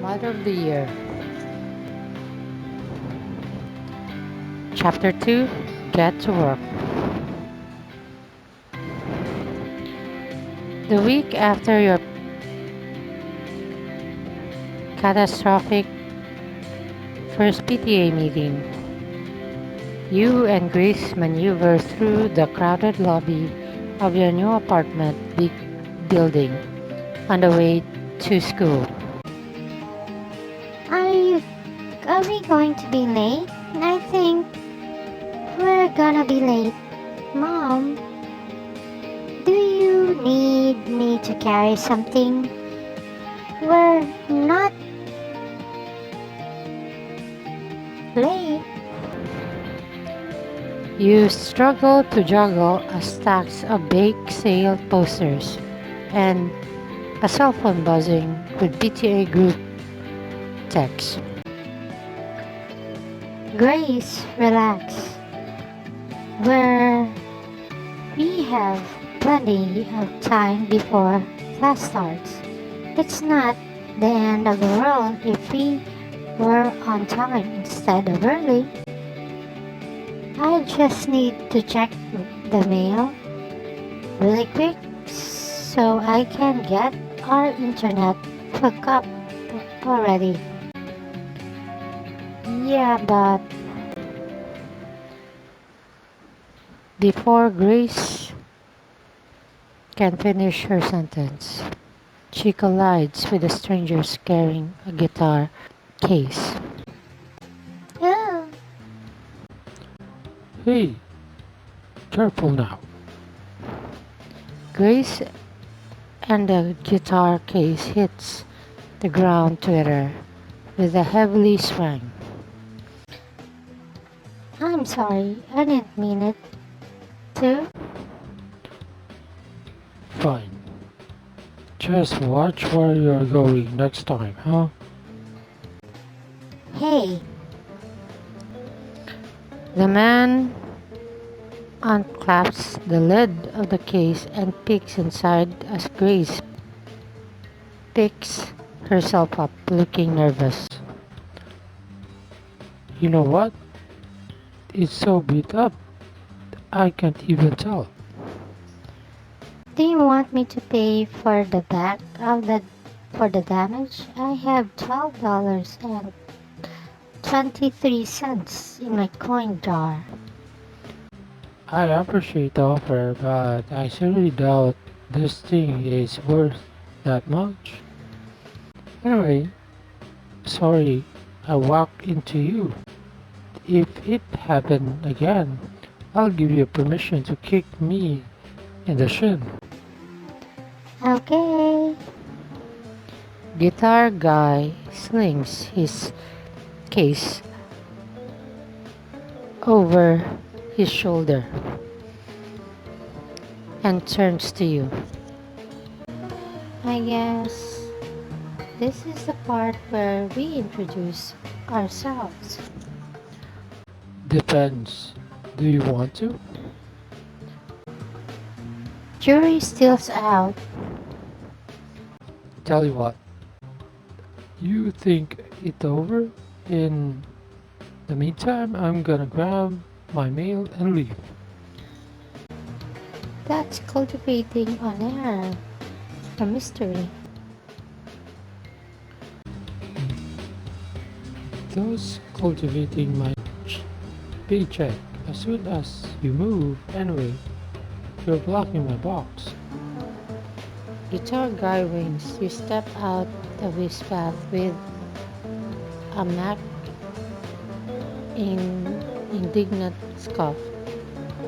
Mother of the Year. Chapter 2, Get to Work. The week after your catastrophic first PTA meeting, you and Grace maneuver through the crowded lobby of your new apartment building on the way to school. Are we going to be late? I think we're gonna be late. Mom, do you need me to carry something? We're not late. You struggle to juggle a stack of bake sale posters and a cell phone buzzing with PTA group texts. Grace, relax. We're We have plenty of time before class starts. It's not the end of the world if we were on time instead of early. I just need to check the mail really quick so I can get our internet hooked up already. Yeah, but before Grace can finish her sentence, she collides with a stranger carrying a guitar case. Oh, Hey, careful now. Grace and the guitar case hits the ground together with a heavily swing. I'm sorry, I didn't mean it to. Fine. Just watch where you're going next time, huh? Hey, The man unclaps the lid of the case and peeks inside as Grace picks herself up, looking nervous. You know what? It's so beat up, I can't even tell. do you want me to pay for the back of the for the damage? I have $12 and 23 cents in my coin jar. I appreciate the offer, but I seriously doubt this thing is worth that much. Anyway, sorry I walked into you. If it happened again, I'll give you permission to kick me in the shin. Okay. Guitar guy slings his case over his shoulder and turns to you. I guess this is the part where we introduce ourselves. Depends. Do you want to? Jury steals out. Tell you what, you think it over? In the meantime, I'm gonna grab my mail and leave. That's cultivating on air. A mystery. Thus cultivating my paycheck as soon as you move. Anyway, you're blocking my box. Guitar guy wins. You step out of his path with a Mac in indignant scoff,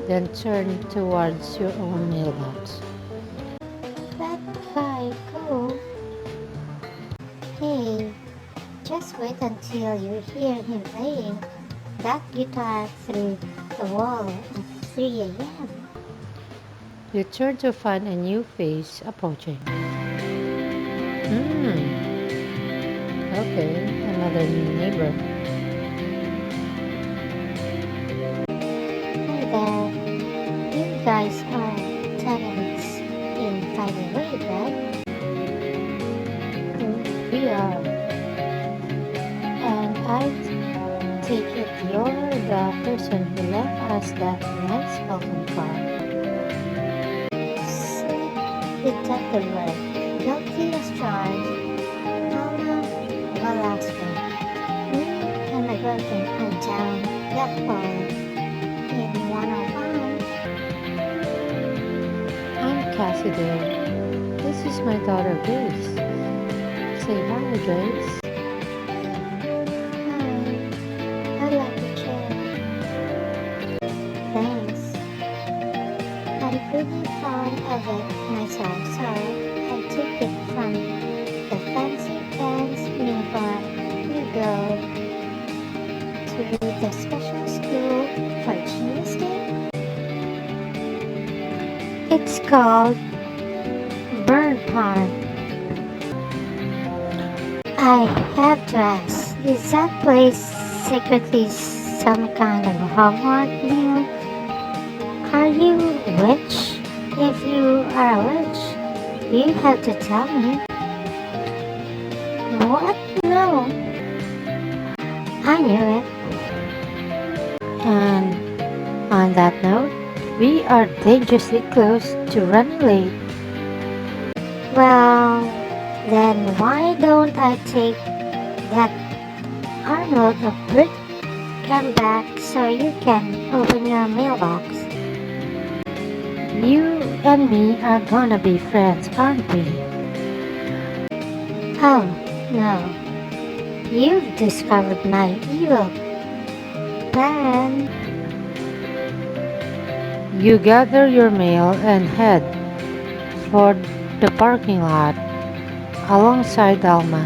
then turn towards your own mailbox. That guy, go. Hey, just wait until you hear him playing that guitar through the wall at 3 a.m. You turn to find a new face approaching. Okay, another new neighbor. Hi there. You guys are tenants in Tidal Wave, right? We are. I take it you're the person who left us that nice welcome card. Slick detective work. Guilty as charged. Alma Velasco. Me and my girlfriend are down that far in 105. I'm Cassy there. This is my daughter Grace. Say hi, Grace. Hi, I like the chair. Thanks. I'm pretty fond of it myself, so I took it from the fancy pants before you go to the special school for genius day. It's called Bird Park. I have to ask, is that place secretly some kind of homework meal? Are you a witch? If you are a witch, you have to tell me. What? No. I knew it. And on that note, we are dangerously close to running late. Well, then why don't I take that Arnold of Brit come back so you can open your mailbox? You and me are gonna be friends, aren't we? Oh, no. You've discovered my evil plan. You gather your mail and head for the parking lot alongside Alma,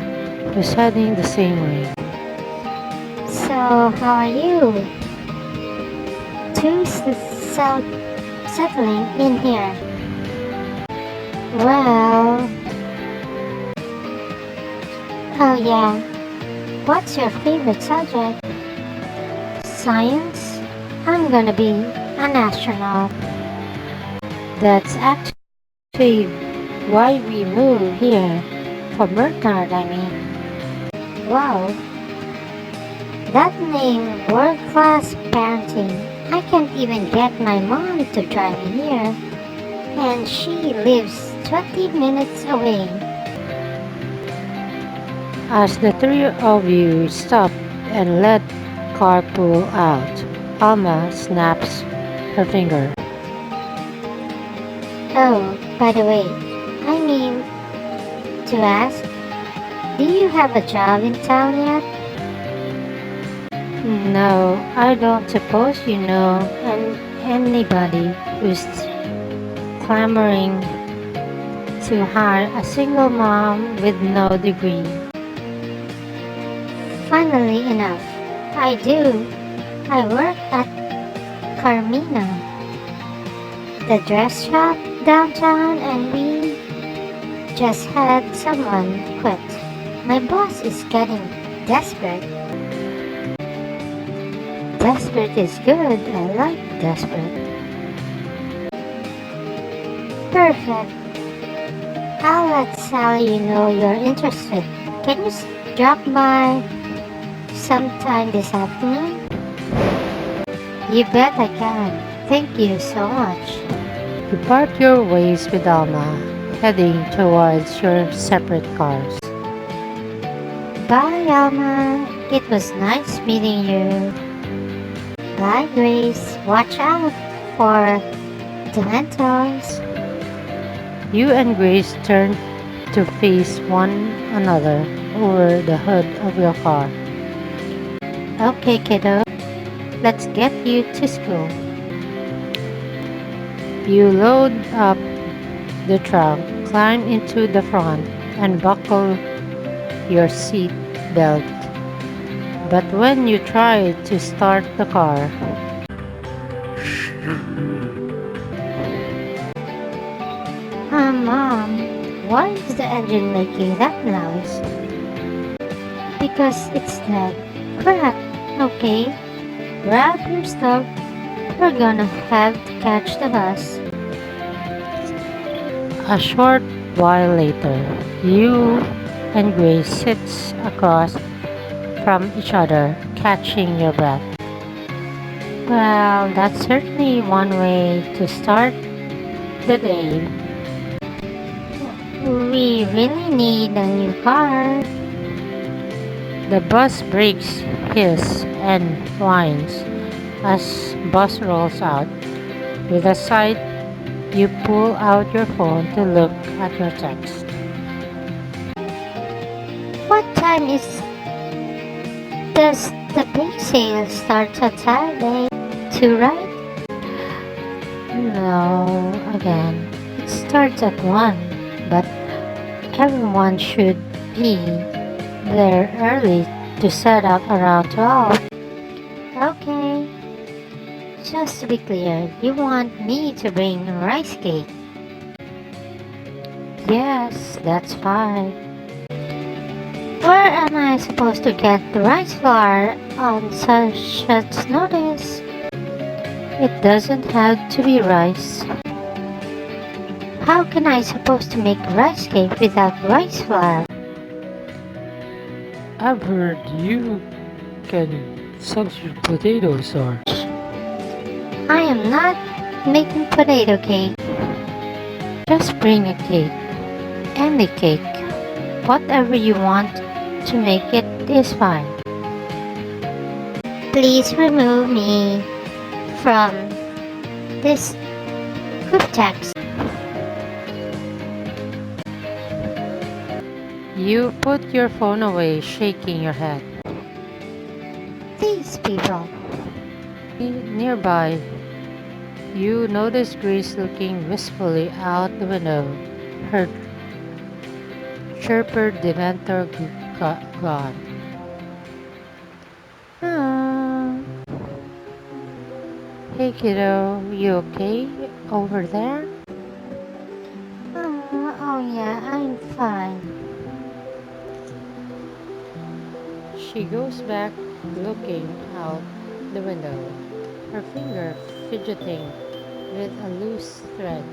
who's heading the same way. So, how are you? Two settling in here. Well, oh yeah. What's your favorite subject? Science? I'm gonna be an astronaut. That's actually why we moved here. For Bernard, I mean. Wow, that name world-class parenting. I can't even get my mom to drive me here. And she lives 20 minutes away. As the three of you stop and let car pull out, Alma snaps her finger. Oh, by the way, I mean to ask, do you have a job in town yet? No, I don't suppose you know anybody who's clamoring to hire a single mom with no degree. Funnily enough, I do. I work at Carmina, the dress shop downtown, and we just had someone quit. My boss is getting desperate. Desperate is good. I like desperate. Perfect. I'll let Sally know you're interested. Can you drop by sometime this afternoon? You bet I can. Thank you so much. You part your ways with Alma, heading towards your separate cars. Bye, Alma. It was nice meeting you. Bye, Grace. Watch out for dementors. You and Grace turn to face one another over the hood of your car. Okay, kiddo, let's get you to school. You load up the trunk, climb into the front, and buckle your seat belt. But when you try to start the car, Mom, why is the engine making that noise? Because it's dead. Crap. Okay, grab your stuff. We're gonna have to catch the bus. a short while later, you and Grace sits across from each other, catching your breath. Well, that's certainly one way to start the day. We really need a new car. The bus brakes hiss and whines as bus rolls out. With a sigh, you pull out your phone to look at your text. What time does the bake sale start on Saturday? To right? No, again, it starts at 1, but everyone should be there early to set up around 12. Okay. Just to be clear, you want me to bring rice cake? Yes, that's fine. Where am I supposed to get the rice flour on such notice? It doesn't have to be rice. How can I supposed to make rice cake without rice flour? I've heard you can substitute potatoes or I am not making potato cake. Just bring a cake. Any cake. Whatever you want to make it is fine. Please remove me from this group text. You put your phone away, shaking your head. These people. Nearby, you notice Grace looking wistfully out the window, her chirper dementor gone. Ah. Hey kiddo, you okay over there? Oh yeah, I'm fine. She goes back, looking out the window, her finger fidgeting with a loose thread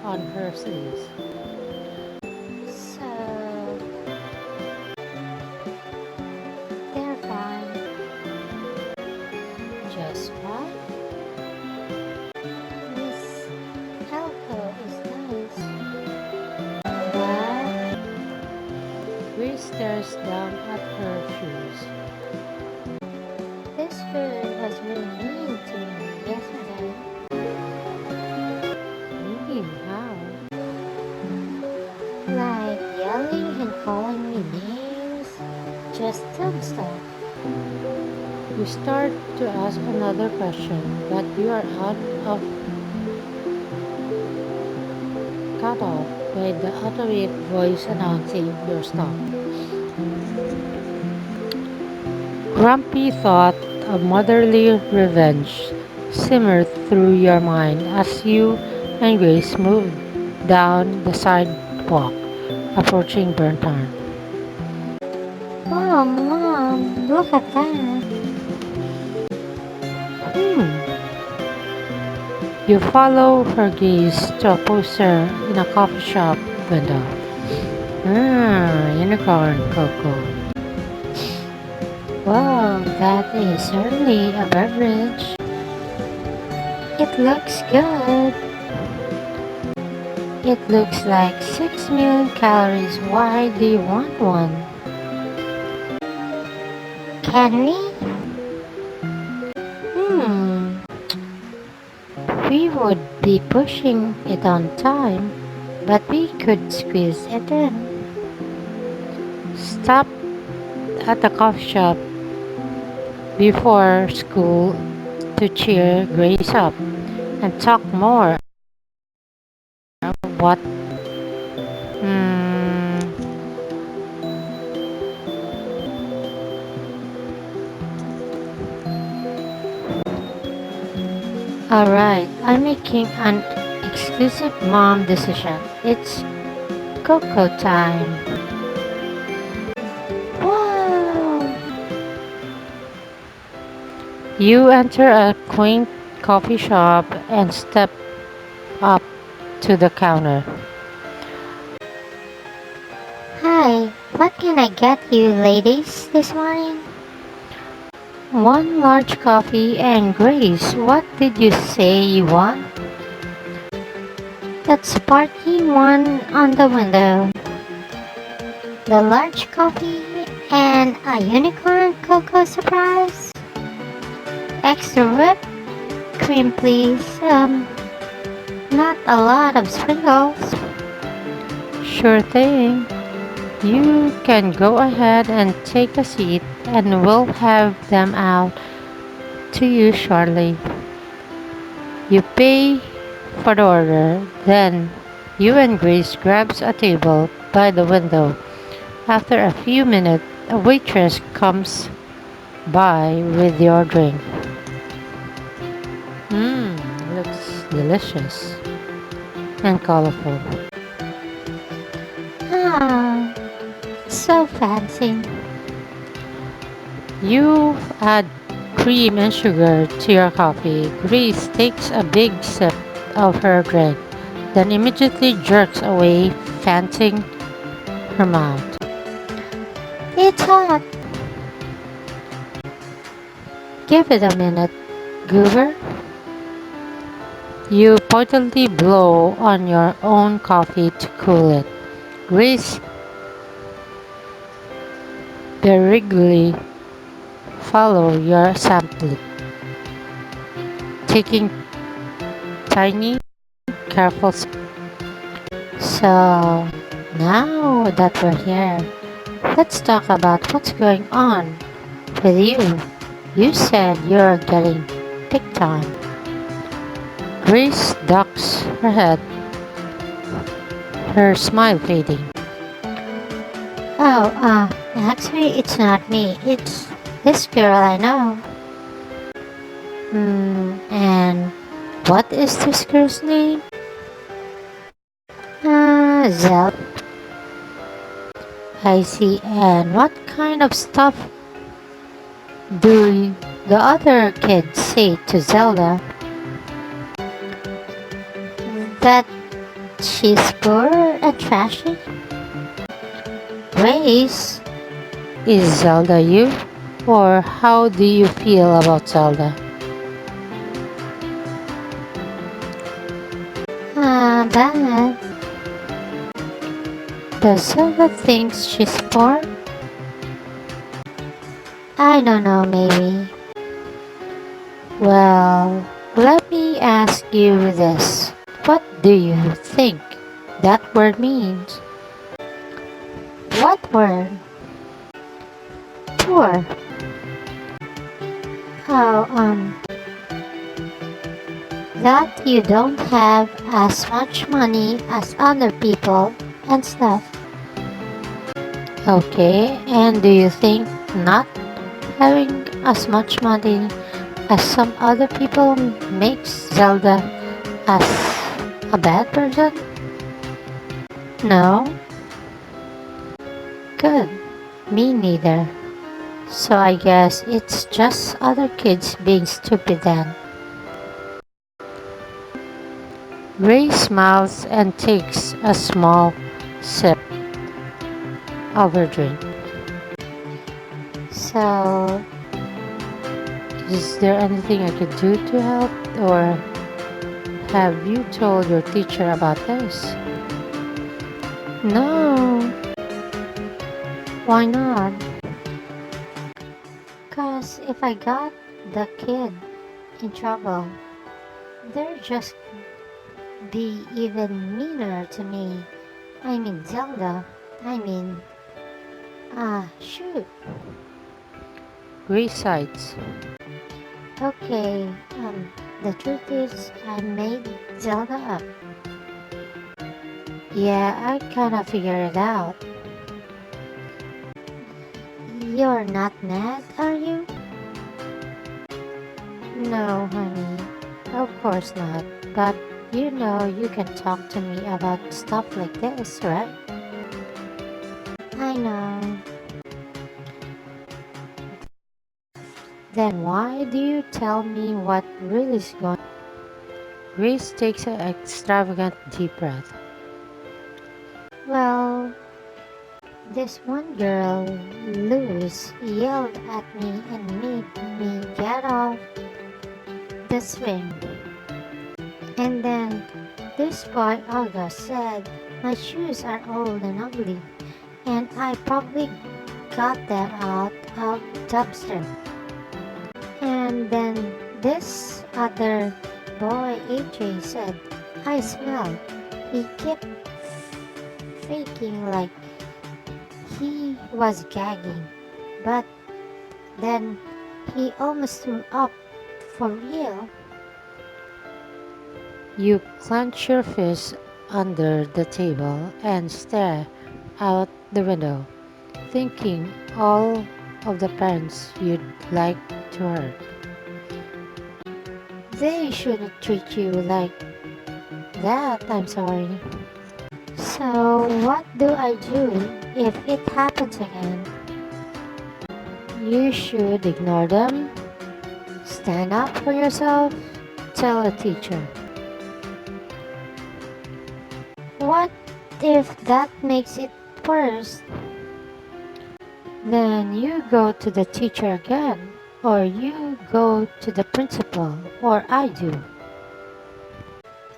on her sleeves. So they're fine. Just fine. Miss Elko is nice. But Grace stares down at her shoes. this food was really mean to me yesterday. Mean how? Like yelling and calling me names. Just dumb stuff. You start to ask another question, but you are cut off by the automated voice announcing your stop. Grumpy thought of motherly revenge simmered through your mind as you and Grace moved down the sidewalk, approaching Burntown. Mom, look at that. Hmm. You follow her gaze to a poster in a coffee shop window. Ah, unicorn cocoa. Wow, that is certainly a beverage. It looks good. It looks like 6 million calories. Why do you want one? Can we? Hmm. We would be pushing it on time, but we could squeeze it in. Stop at the coffee shop before school to cheer Grace up and talk more what hmm, alright, I'm making an exclusive mom decision. It's cocoa time. Wow! You enter a quaint coffee shop and step up to the counter. Hi, what can I get you ladies this morning? One large coffee and Grace, what did you say you want? That sparky one on the window. The large coffee and a unicorn cocoa surprise. Extra whipped cream please. Not a lot of sprinkles. Sure thing. You can go ahead and take a seat, and we'll have them out to you shortly. You pay for the order, then you and Grace grabs a table by the window. After a few minutes, a waitress comes by with your drink. Mmm, looks delicious and colorful. Ah, so fancy. You add cream and sugar to your coffee. Grace takes a big sip of her drink, then immediately jerks away, fanting her mouth. It's hot. Give it a minute, goober. You pointedly blow on your own coffee to cool it. Grace begrudgingly follow your sample, taking tiny, careful sips. So, now that we're here, let's talk about what's going on with you. You said you're getting picked on. Grace ducks her head, her smile fading. Oh, actually, it's not me. It's this girl I know. And what is this girl's name? Zell. I see. And what kind of stuff do the other kids say to Zelda? That she's poor and trashy? Grace? Is Zelda you? Or how do you feel about Zelda? Bad. Does Zelda think she's poor? I don't know, maybe. Well, let me ask you this. What do you think that word means? What word? Poor. Oh, that you don't have as much money as other people and stuff. Okay, and do you think not having as much money as some other people makes Zelda as a bad person? No? Good. Me neither. So I guess it's just other kids being stupid then. Ray smiles and takes a small sip of her drink. So, Is there anything I could do to help, or have you told your teacher about this? no. Why not? 'Cause if I got the kid in trouble, they'd just be even meaner to me. I mean Zelda. I mean, shoot. Ray sighs. Okay, the truth is I made Zelda up. Yeah, I kinda figured it out. You're not mad, are you? No, honey. Of course not. But you know you can talk to me about stuff like this, right? I know. Then why do you tell me what really is going on? Grace takes an extravagant deep breath. Well, This one girl, Luz, yelled at me and made me get off the swing. And then this boy, August, said my shoes are old and ugly, and I probably got them out of dumpster. And then this other boy, AJ, said I smell. He kept faking like he was gagging, but then he almost threw up for real. You clench your fist under the table and stare out the window, thinking all of the parents you'd like to hurt. They shouldn't treat you like that, I'm sorry. So, what do I do if it happens again? You should ignore them, stand up for yourself, tell a teacher. What if that makes it worse? Then you go to the teacher again, or you go to the principal, or I do.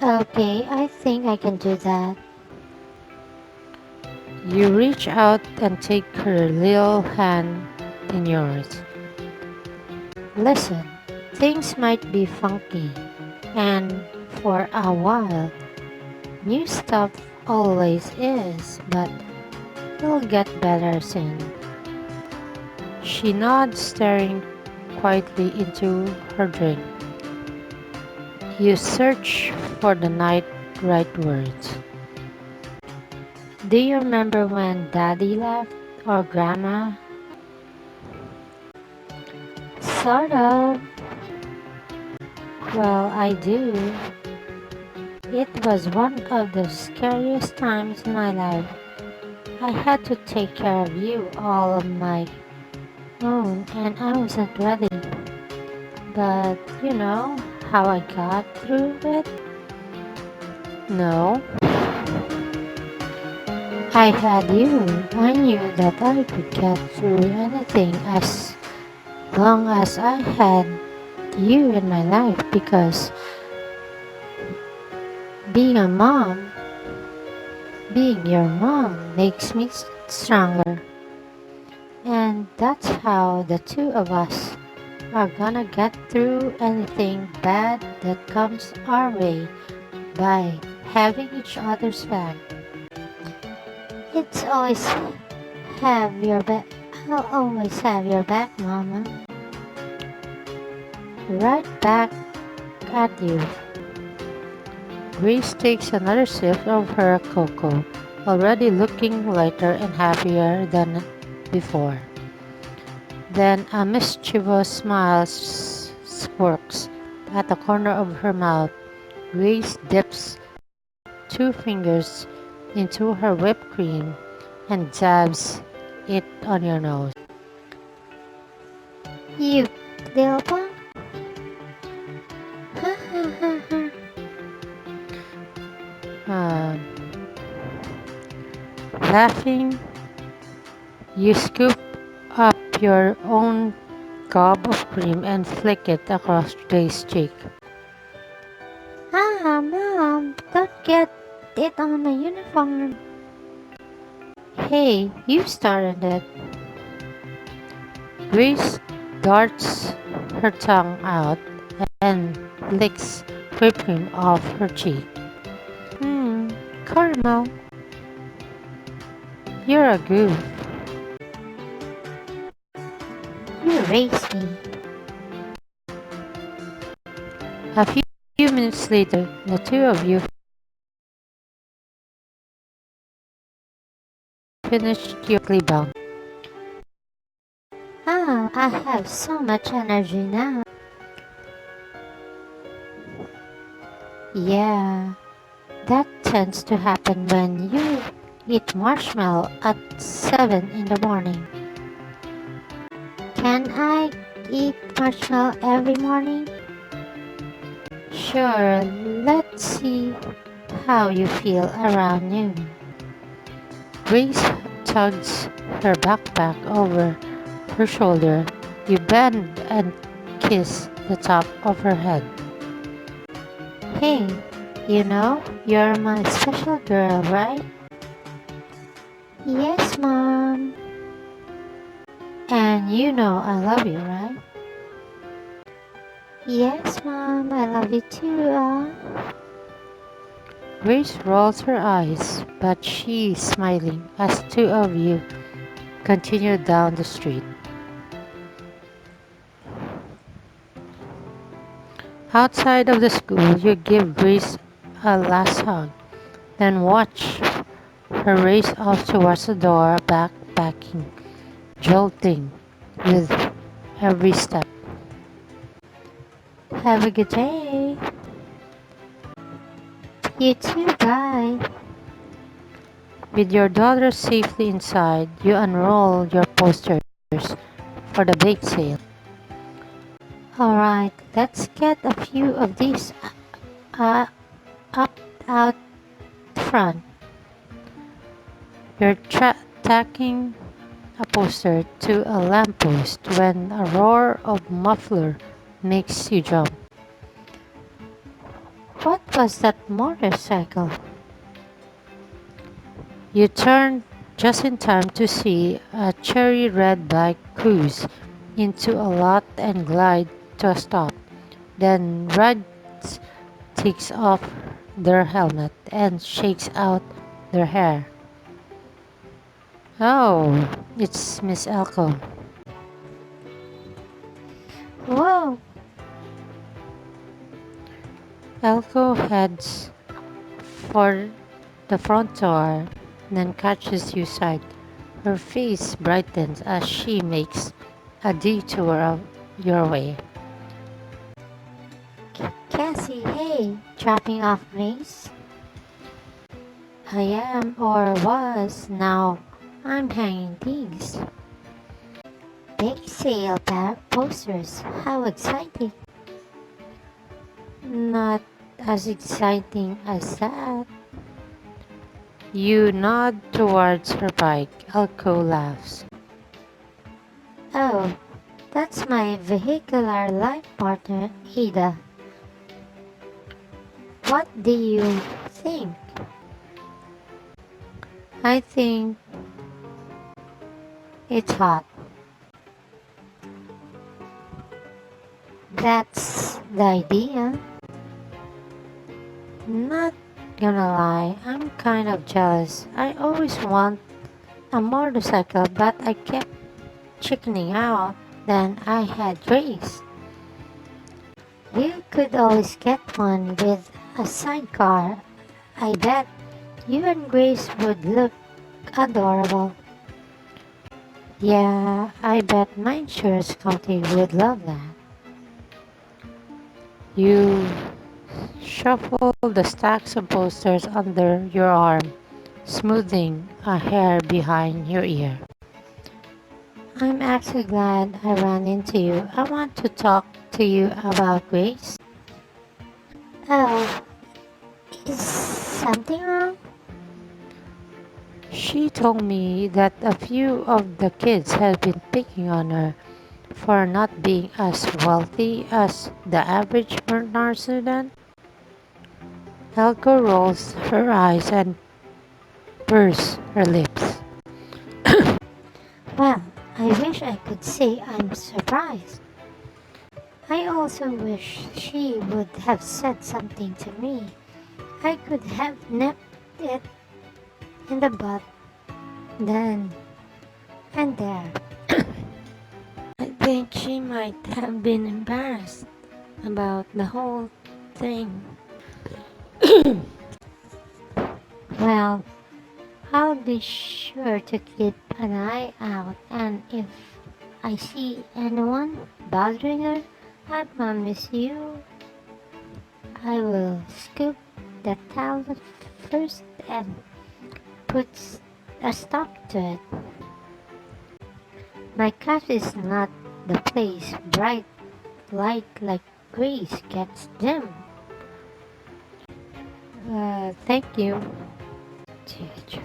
Okay, I think I can do that. You reach out and take her little hand in yours. Listen, things might be funky, and for a while, new stuff always is, but it'll get better soon. She nods, staring quietly into her drink. You search for the right words. Do you remember when Daddy left or Grandma? Sort of. Well, I do. It was one of the scariest times in my life. I had to take care of you all on my own, and I wasn't ready. But you know how I got through it? No. I had you. I knew that I could get through anything as long as I had you in my life because being a mom, being your mom makes me stronger. And that's how the two of us are gonna get through anything bad that comes our way by having each other's back. It's always have your back. I'll always have your back, Mama. Right back at you. Grace takes another sip of her cocoa, already looking lighter and happier than before. Then a mischievous smile squirks at the corner of her mouth. Grace dips two fingers into her whipped cream and dabs it on your nose. You little punk. Ha ha ha ha. Um, Laughing, you scoop up your own gob of cream and flick it across Grace's cheek. Ah, Mom, don't get it on my uniform. Hey, you started it. Grace darts her tongue out and licks whipped cream off her cheek. Caramel, you're a goof. You raised me. A few minutes later, the two of you finished your bound. Ah, I have so much energy now. Yeah, that tends to happen when you eat marshmallow at 7 in the morning. Can I eat marshmallow every morning? Sure, let's see how you feel around noon. Grace tugs her backpack over her shoulder. You bend and kiss the top of her head. Hey, you're my special girl, right? Yes, Mom. And I love you, right? Yes, Mom, I love you too, Grace rolls her eyes, but she's smiling as two of you continue down the street. Outside of the school, you give Grace a last hug, then watch her race off towards the door, backpacking, jolting with every step. Have a good day. You too, bye. With your daughter safely inside, you unroll your posters for the bake sale. Alright, let's get a few of these uh, up out front. You're tacking a poster to a lamppost when a roar of muffler makes you jump. What was that motorcycle? You turn just in time to see a cherry red bike cruise into a lot and glide to a stop. Then Reds takes off their helmet and shakes out their hair. Oh, it's Miss Elko. Whoa, Elko heads for the front door, then catches you sight. Her face brightens as she makes a detour of your way. Cassy, hey, dropping off Grace? I am or was, now I'm hanging these. Big sale posters, how exciting. Not as exciting as that. You nod towards her bike. Elko laughs. Oh, that's my vehicular life partner, Ada. What do you think? I think It's hot. That's the idea. Not gonna lie, I'm kind of jealous. I always want a motorcycle, but I kept chickening out. Then I had Grace. You could always get one with a sidecar. I bet you and Grace would look adorable. Yeah, I bet my insurance company would love that. you shuffle the stacks of posters under your arm, smoothing a hair behind your ear. I'm actually glad I ran into you. I want to talk to you about Grace. Oh, is something wrong? She told me that a few of the kids have been picking on her for not being as wealthy as the average Bernard student. Elko rolls her eyes and purses her lips. Well, I wish I could say I'm surprised. I also wish she would have said something to me. I could have nipped it in the butt then and there. I think she might have been embarrassed about the whole thing. Well, I'll be sure to keep an eye out, and if I see anyone bothering her, I promise you I will scoop the talent first and put a stop to it. My class is not the place bright light like Grace gets dim. Thank you. Teacher.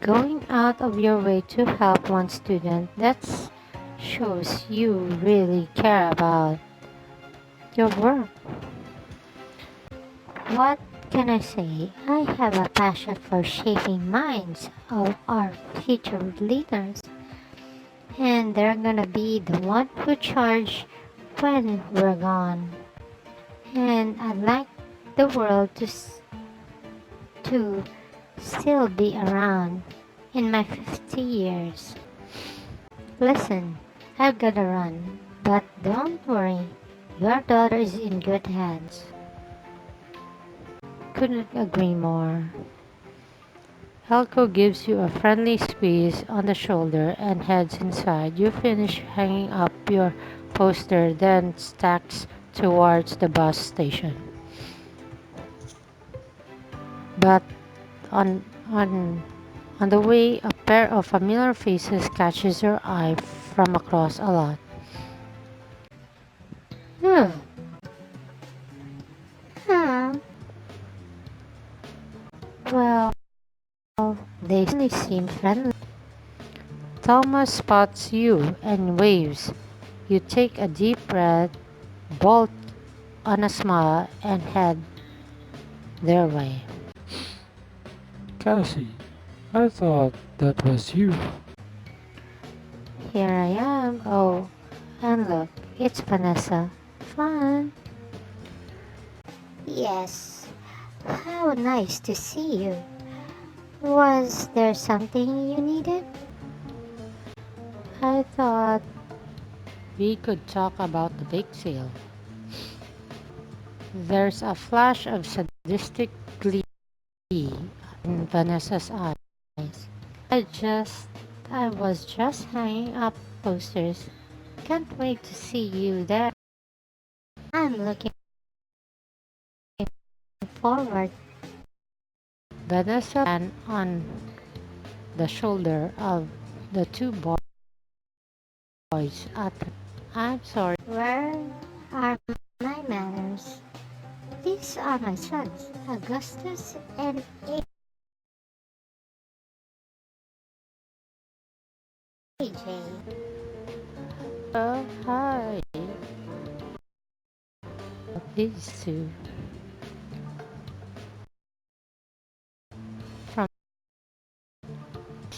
Going out of your way to help one student, that shows you really care about your work. What can I say? I have a passion for shaping minds of our future leaders, and they're gonna be the one who charge when we're gone. And I'd like the world to still be around in my 50 years. Listen, I've gotta run, but don't worry, your daughter is in good hands. Couldn't agree more. Elko gives you a friendly squeeze on the shoulder and heads inside. You finish hanging up your poster, then stacks towards the bus station. But on on on the way, a pair of familiar faces catches your eye from across a lot. Hmm, hmm, Well, they certainly seem friendly. Thomas spots you and waves. You take a deep breath, bolt on a smile, and head their way. Cassy, I thought that was you. Here I am. Oh, and look, it's Vanessa. Fun. yes. How nice to see you. Was there something you needed? I thought we could talk about the bake sale. There's a flash of sadistic glee in Vanessa's eyes. I just, I was just hanging up posters. Can't wait to see you there. I'm looking forward. Vanessa ran on the shoulder of the two boys at her. I'm sorry. Where are my manners? These are my sons, Augustus and AJ. Oh, hi. These two. From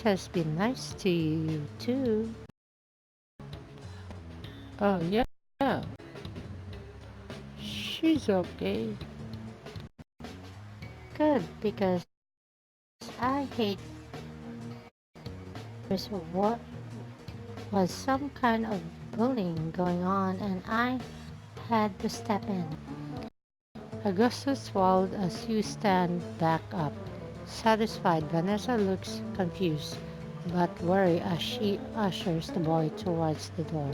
has been nice to you too. Oh yeah, yeah. She's okay. Good because I hate there's what was some kind of bullying going on and I had to step in. Augustus swallowed as you stand back up. Satisfied, Vanessa looks confused but worried as she ushers the boy towards the door.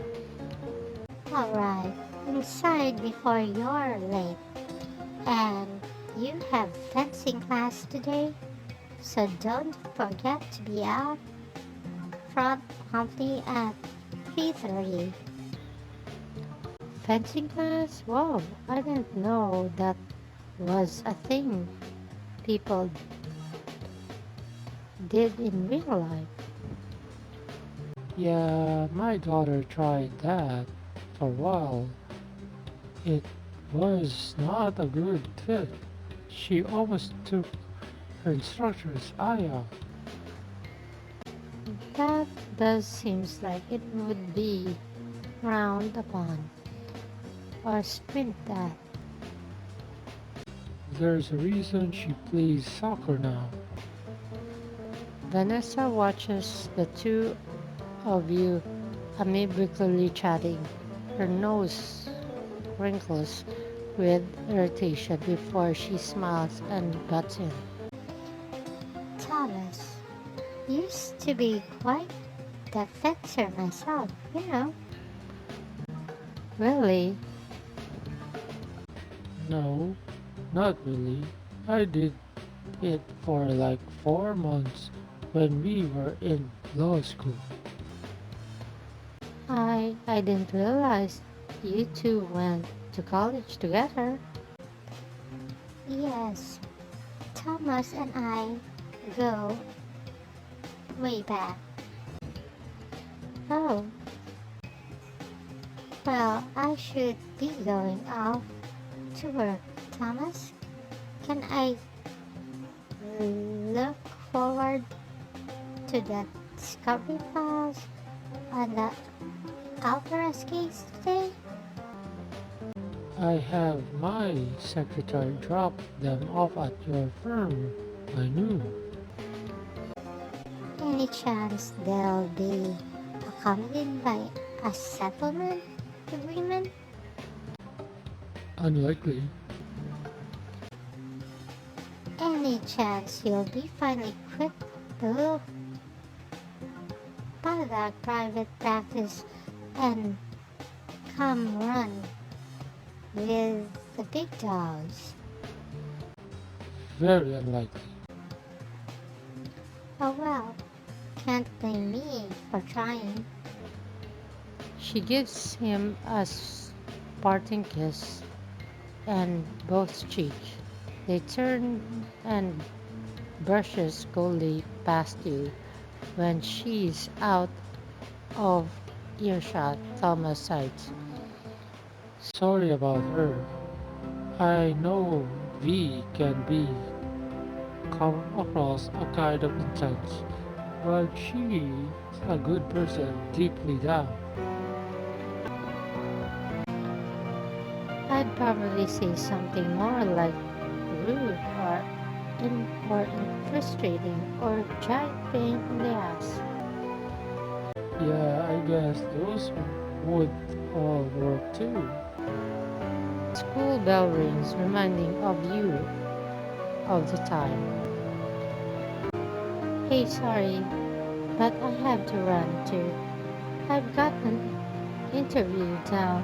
Alright, inside before you're late. And you have fencing class today, so don't forget to be out front promptly at 3:30. Fencing class? Wow, I didn't know that was a thing people did in real life. Yeah, my daughter tried that for a while. It was not a good fit. She almost took her instructor's eye out. That does seems like it would be frowned upon or sprint at. There's a reason she plays soccer now. Vanessa watches the two of you amicably chatting. Her nose wrinkles with irritation before she smiles and butts in. Thomas used to be quite the fencer myself, you know. Really? No, not really. I did it for like 4 months when we were in law school. I didn't realize you two went to college together. Yes, Thomas and I go way back. Oh, well, I should be going off to work, Thomas. Can I look forward to the discovery files on the Alvarez case today? I have my secretary drop them off at your firm by noon. Any chance they'll be accompanied by a settlement agreement? Unlikely. Any chance you'll be finally quit the little Padak private practice and come run with the big dogs? Very unlikely. Oh well, can't blame me for trying. She gives him a parting kiss and both cheeks. They turn and brushes coldly past you. When she's out of earshot, Thomas sighs. Sorry about her. I know V can be come across a kind of intense, but she's a good person deeply down. I'd probably say something more like rude or frustrating or giant pain in the ass. Yeah, I guess those would all work too. School bell rings, reminding of you of the time. Hey, sorry, but I have to run too. I've got an interview down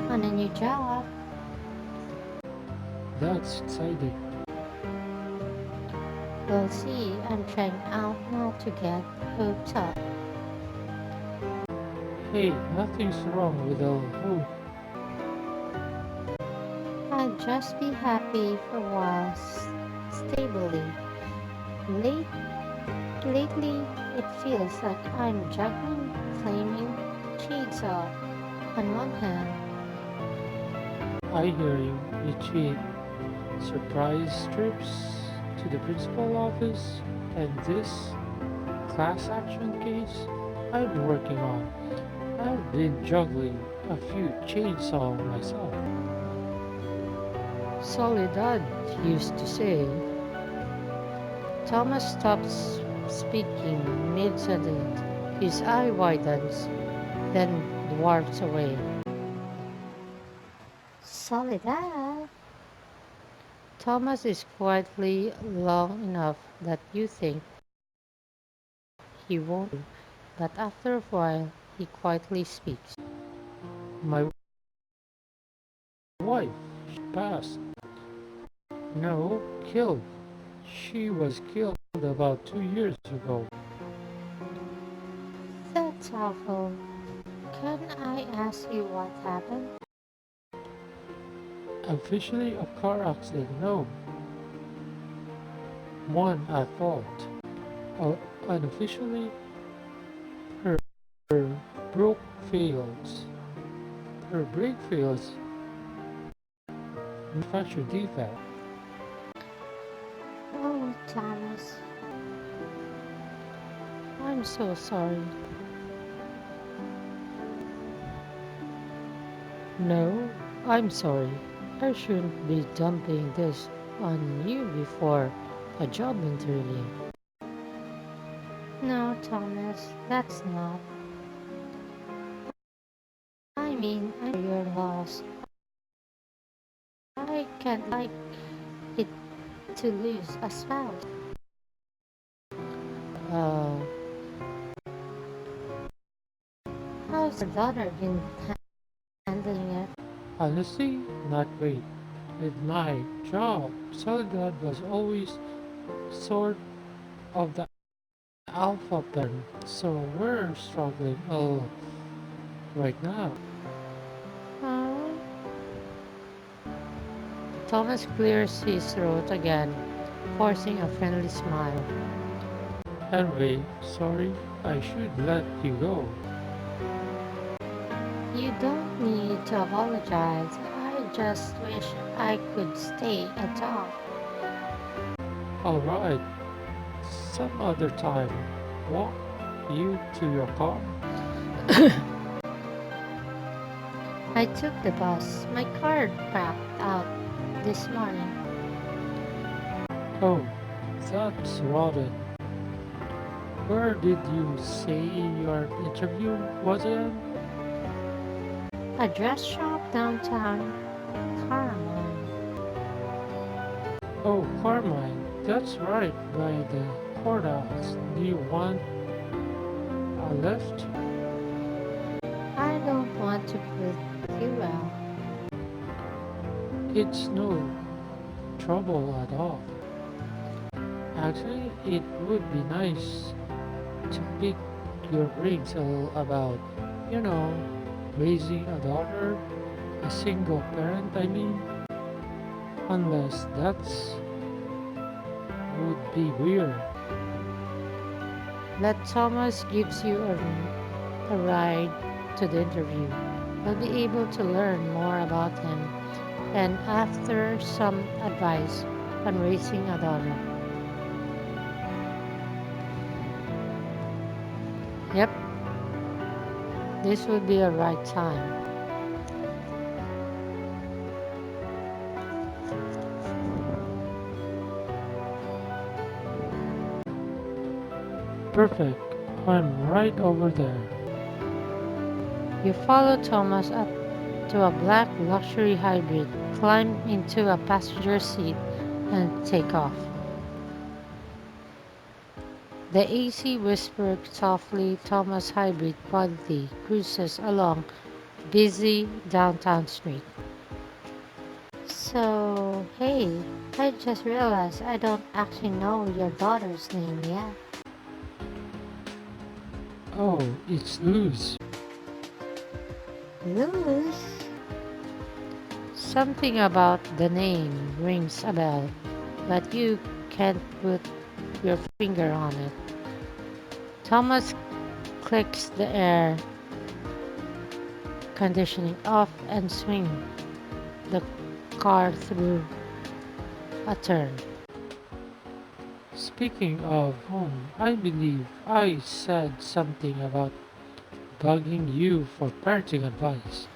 on a new job. That's exciting. We'll see. I'm trying out not to get hooked up. Hey, nothing's wrong with a hoop. I'll just be happy for a while, stably. Late, lately, it feels like I'm juggling flaming chainsaw on one hand. I hear you. Between surprise trips to the principal office and this class action case I'm working on, I've been juggling a few chainsaw myself. Soledad used to say. Thomas stops speaking mid-sentence. His eye widens, then dwarfs away. Soledad. Thomas is quietly long enough that you think he won't, but after a while he quietly speaks. My wife, she passed. No, killed. She was killed about 2 years ago. That's awful. Can I ask you what happened? Officially a car accident, no. One at fault. Uh, Unofficially, her broke fails. Her brake fails. Manufacturer defect. Oh, Thomas. I'm so sorry. No, I'm sorry. I shouldn't be dumping this on you before a job interview. No, Thomas, that's not. I mean, I'm your loss. I can't like it to lose a spouse. Uh, How's your daughter been handling it? Honestly, not great. With my job, Soledad was always sort of the alpha parent, so we're struggling a little right now. uh, Thomas clears his throat again, forcing a friendly smile. Anyway, sorry, I should let you go. You don't need to apologize. I just wish I could stay and talk. Alright, some other time. Walk you to your car? I took the bus. My car cracked out this morning. Oh, that's rotten. Where did you say your interview was again? A dress shop downtown Carmine. Oh, Carmine, that's right by the courthouse. Do you want a lift? I don't want to put you out. It's no trouble at all. Actually, it would be nice to pick your brains a little about, you know, raising a daughter, a single parent, I mean, unless that's would be weird. Let Thomas gives you a ride to the interview. You'll be able to learn more about him and after some advice on raising a daughter. Yep, this would be a right time. Perfect. I'm right over there. You follow Thomas up to a black luxury hybrid, climb into a passenger seat, and take off. The AC whispers softly. Thomas hybrid quality cruises along busy downtown street. So, hey, I just realized I don't actually know your daughter's name yet. Oh, it's loose. Luz? Something about the name rings a bell, but you can't put your finger on it. Thomas clicks the air conditioning off and swings the car through a turn. Speaking of home, I believe I said something about bugging you for parenting advice.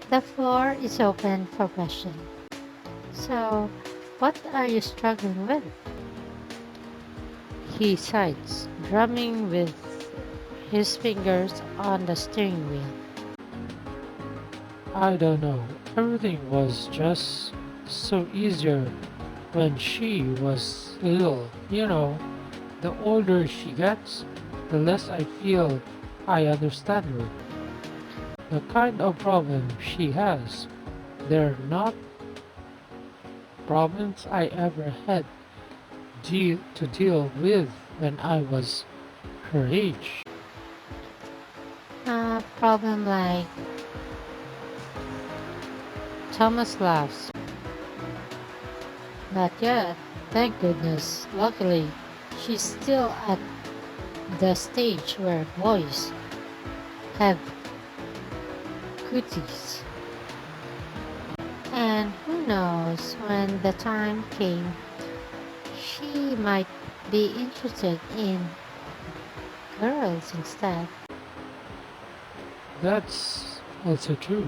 The floor is open for question. So, what are you struggling with? He sighs, drumming with his fingers on the steering wheel. I don't know. Everything was just so easier when she was little. You know, the older she gets, the less I feel I understand her. The kind of problem she has, they're not problems I ever had to deal with when I was her age. A problem like Thomas laughs. Not yet, thank goodness. Luckily, she's still at the stage where boys have cooties. and who knows when the time came, she might be interested in girls instead. That's also true.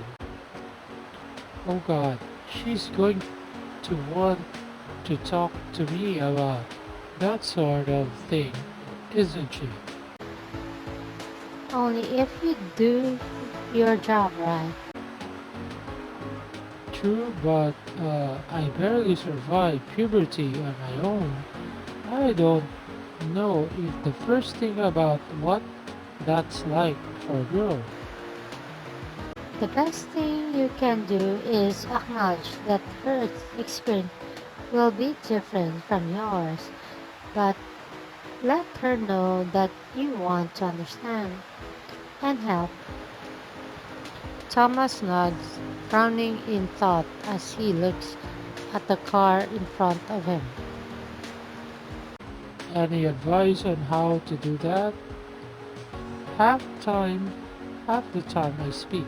Oh god, she's going to want to talk to me about that sort of thing, isn't she? Only if you do your job right. True, but I barely survived puberty on my own. I don't know if the first thing about what that's like for a girl. The best thing you can do is acknowledge that her experience will be different from yours, but let her know that you want to understand and help. Thomas nods, frowning in thought as he looks at the car in front of him. Any advice on how to do that? Half time, half the time I speak,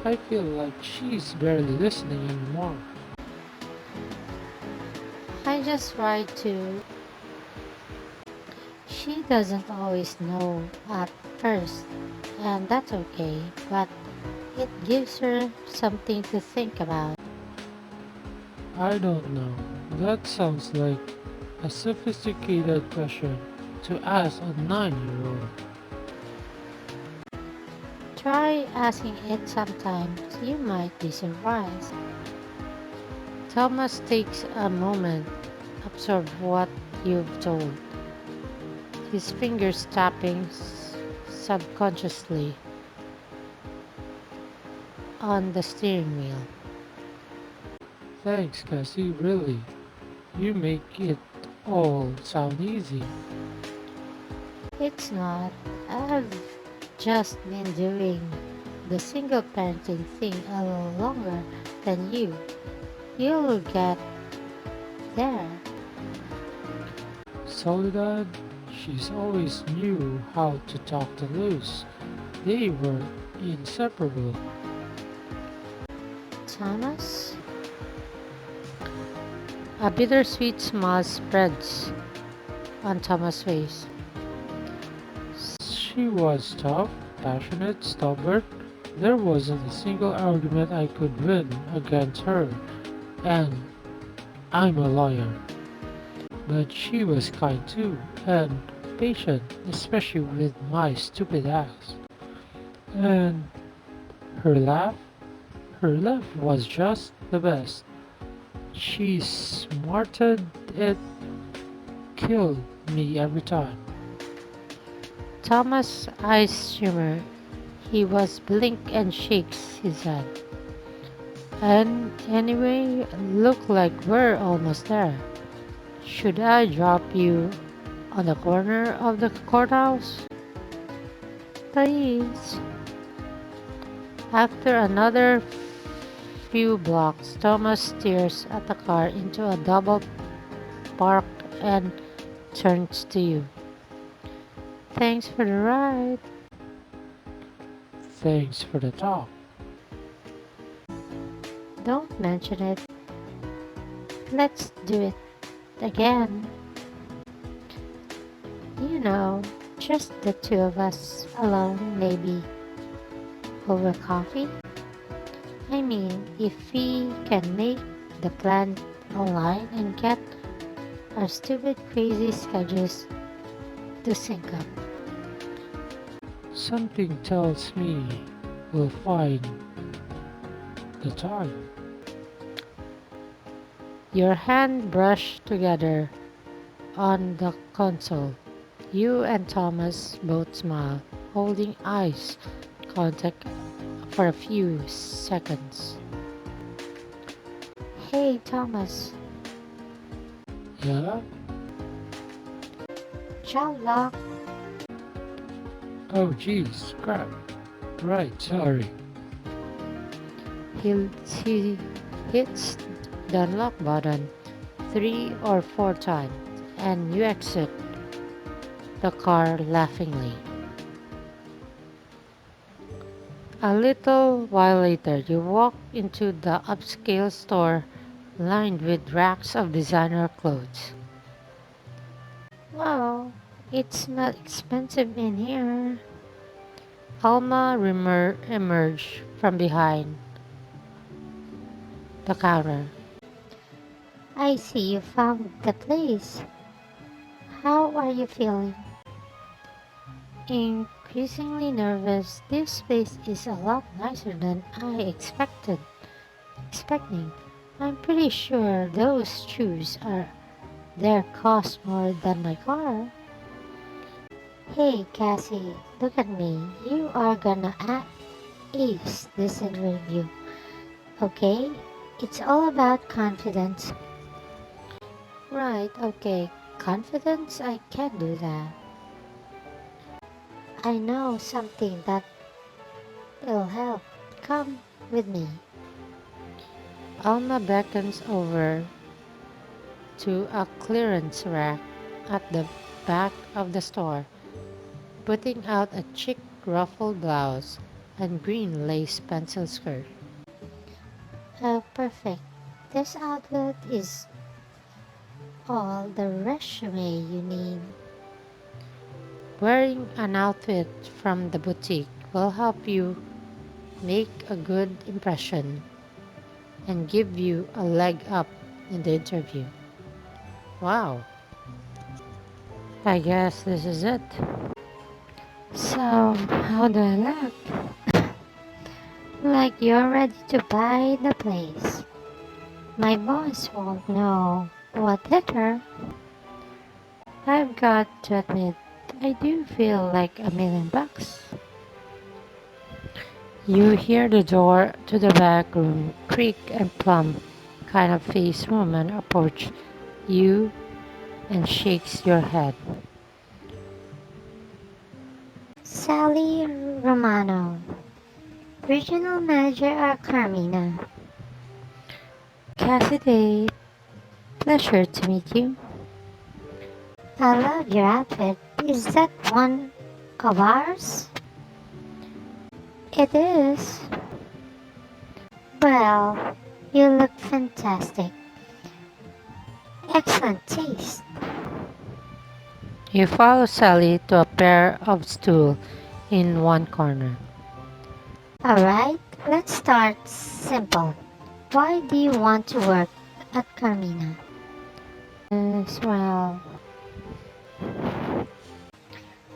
I feel like she's barely listening anymore. I just try to. She doesn't always know at first, and that's okay, but it gives her something to think about. I don't know. That sounds like a sophisticated question to ask a 9-year-old. Try asking it sometimes, you might be surprised. Thomas takes a moment, absorb what you've told, his fingers tapping subconsciously on the steering wheel. Thanks, Cassy, really. You make it all sound easy. It's not. I've just been doing the single parenting thing a little longer than you. You'll get there. Soledad, she's always knew how to talk to Luz. They were inseparable. Thomas? A bittersweet smile spreads on Thomas' face. She was tough, passionate, stubborn. There wasn't a single argument I could win against her, and I'm a lawyer. But she was kind too, and patient, especially with my stupid ass. And her laugh, her laugh was just the best. She smarted it, killed me every time. Thomas' eyes shimmer. He was blink and shakes his head. And anyway, look like we're almost there. Should I drop you on the corner of the courthouse? Please. After another few blocks, Thomas stares at the car into a double park and turns to you. Thanks for the ride. Thanks for the talk. Don't mention it. Let's do it again. You know, just the two of us alone, maybe. Over coffee? I mean, if we can make the plan online and get our stupid, crazy schedules to sync up. Something tells me we'll find the time. Your hand brush together on the console. You and Thomas both smile, holding eyes contact for a few seconds. Hey, Thomas. Yeah? Child lock. Oh jeez, crap. Right, sorry. He hits the unlock button 3 or 4 times, and you exit the car laughingly. A little while later, you walk into the upscale store lined with racks of designer clothes. Wow, it's not expensive in here. Alma emerged from behind the counter. I see you found the place. How are you feeling? Increasingly nervous. This place is a lot nicer than I expecting. I'm pretty sure those shoes are there cost more than my car. Hey Cassie, look at me. You are gonna ace this interview, okay? It's all about confidence. Right, okay. Confidence, I can do that. I know something that will help. Come with me. Alma beckons over to a clearance rack at the back of the store, putting out a chic ruffled blouse and green lace pencil skirt. Oh, perfect. This outfit is all the resume you need. Wearing an outfit from the boutique will help you make a good impression and give you a leg up in the interview. Wow, I guess this is it. So, how do I look? Like you're ready to buy the place. My boss won't know what hit her. I've got to admit, I do feel like $1 million. You hear the door to the back room creak and plump kind of face woman approach you and shakes your head. Sally Romano, Regional Manager at Carmina. Cassidy, pleasure to meet you. I love your outfit. Is that one of ours? It is. Well, you look fantastic. Excellent taste. You follow Sally to a pair of stools in one corner. Alright, let's start simple. Why do you want to work at Carmina? Well,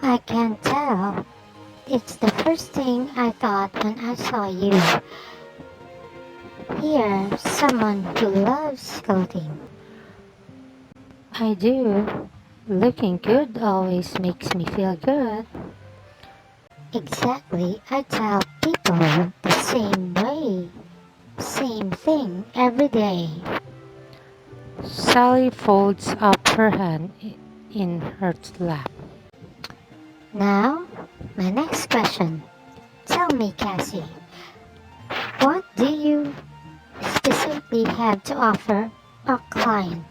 I can tell. It's the first thing I thought when I saw you. Here, someone who loves clothing. I do. Looking good always makes me feel good. Exactly, I tell people the same way. Same thing every day. Sally folds up her hand in her lap. Now, my next question. Tell me, Cassie, what do you specifically have to offer a client?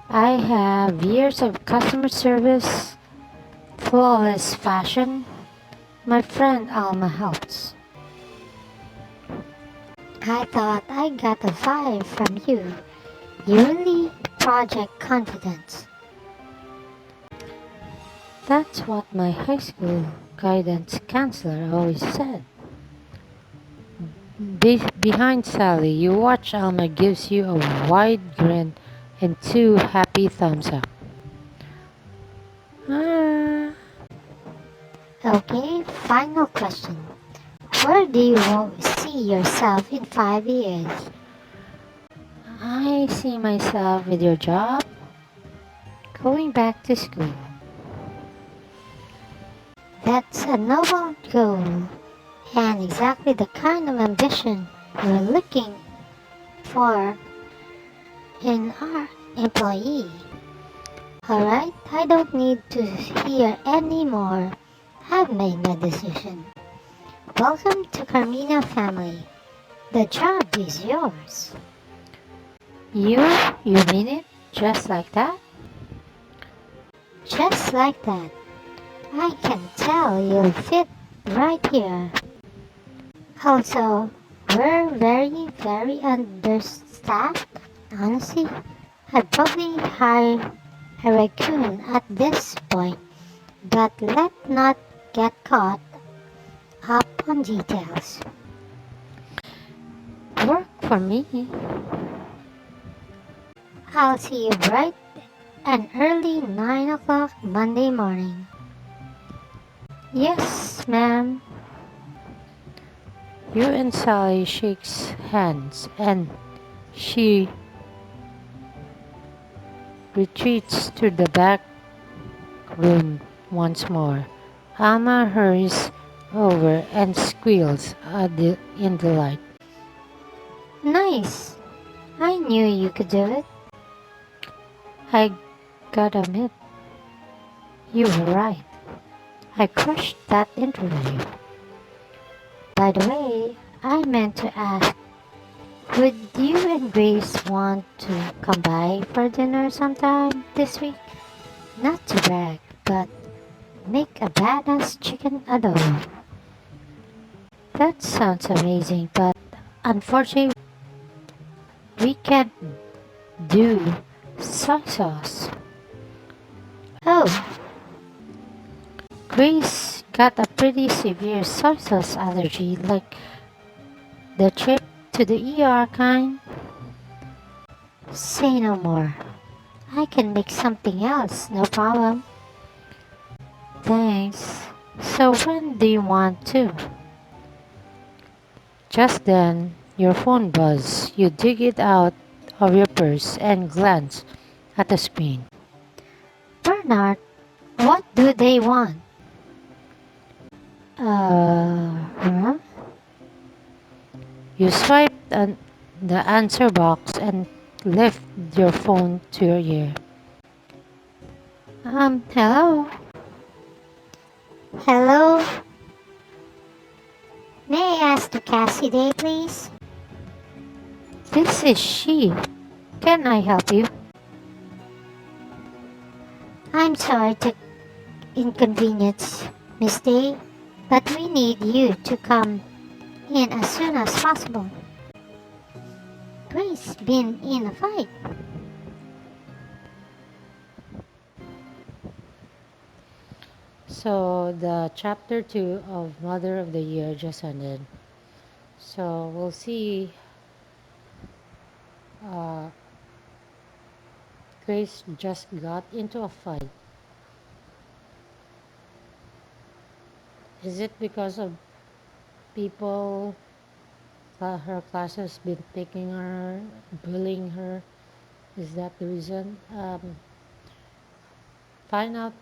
I have years of customer service, flawless fashion. My friend Alma helps. I thought I got a vibe from you. You really project confidence. That's what my high school guidance counselor always said. Behind Sally, you watch Alma gives you a wide grin and two happy thumbs up. Ah, Okay, final question. Where do you see yourself in 5 years? I see myself with your job, going back to school. That's a noble goal and exactly the kind of ambition we're looking for in our employee. Alright, I don't need to hear any more. I've made my decision. Welcome to Carmina family. The job is yours. You? You mean it? Just like that? Just like that. I can tell you'll fit right here. Also, we're very understaffed. Honestly, I'd probably hire a raccoon at this point, but let's not get caught up on details. Work for me. I'll see you bright and early 9 o'clock Monday morning. Yes, ma'am. You and Sally shakes hands and she retreats to the back room once more. Alma hurries over and squeals in delight. Nice! I knew you could do it. I gotta admit, you were right. I crushed that interview. By the way, I meant to ask, Would you and Grace want to come by for dinner sometime this week? Not to brag, but make a badass chicken adobo. That sounds amazing, but unfortunately, we can't do soy sauce. Oh, Grace got a pretty severe soy sauce allergy, like the trip to the ER kind. say no more. I can make something else, no problem. Thanks. So when do you want to? Just then, your phone buzzed. You dig it out of your purse and glance at the screen. Bernard, what do they want? Huh? You swiped the answer box and lift your phone to your ear. Hello? Hello? May I ask to Cassy Day, please? This is she. Can I help you? I'm sorry to inconvenience Miss Day, but we need you to come in as soon as possible. Grace been in a fight. So, the chapter 2 of Mother of the Year just ended. So, we'll see. Uh, Grace just got into a fight. Is it because of people her class has been picking on her, bullying her? Is that the reason? Find out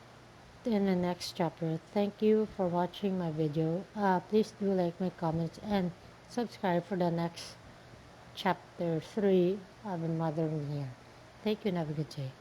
in the next chapter. Thank you for watching my video. Please do like my comments and subscribe for the next chapter 3 of Mother Year. Thank you and have a good day.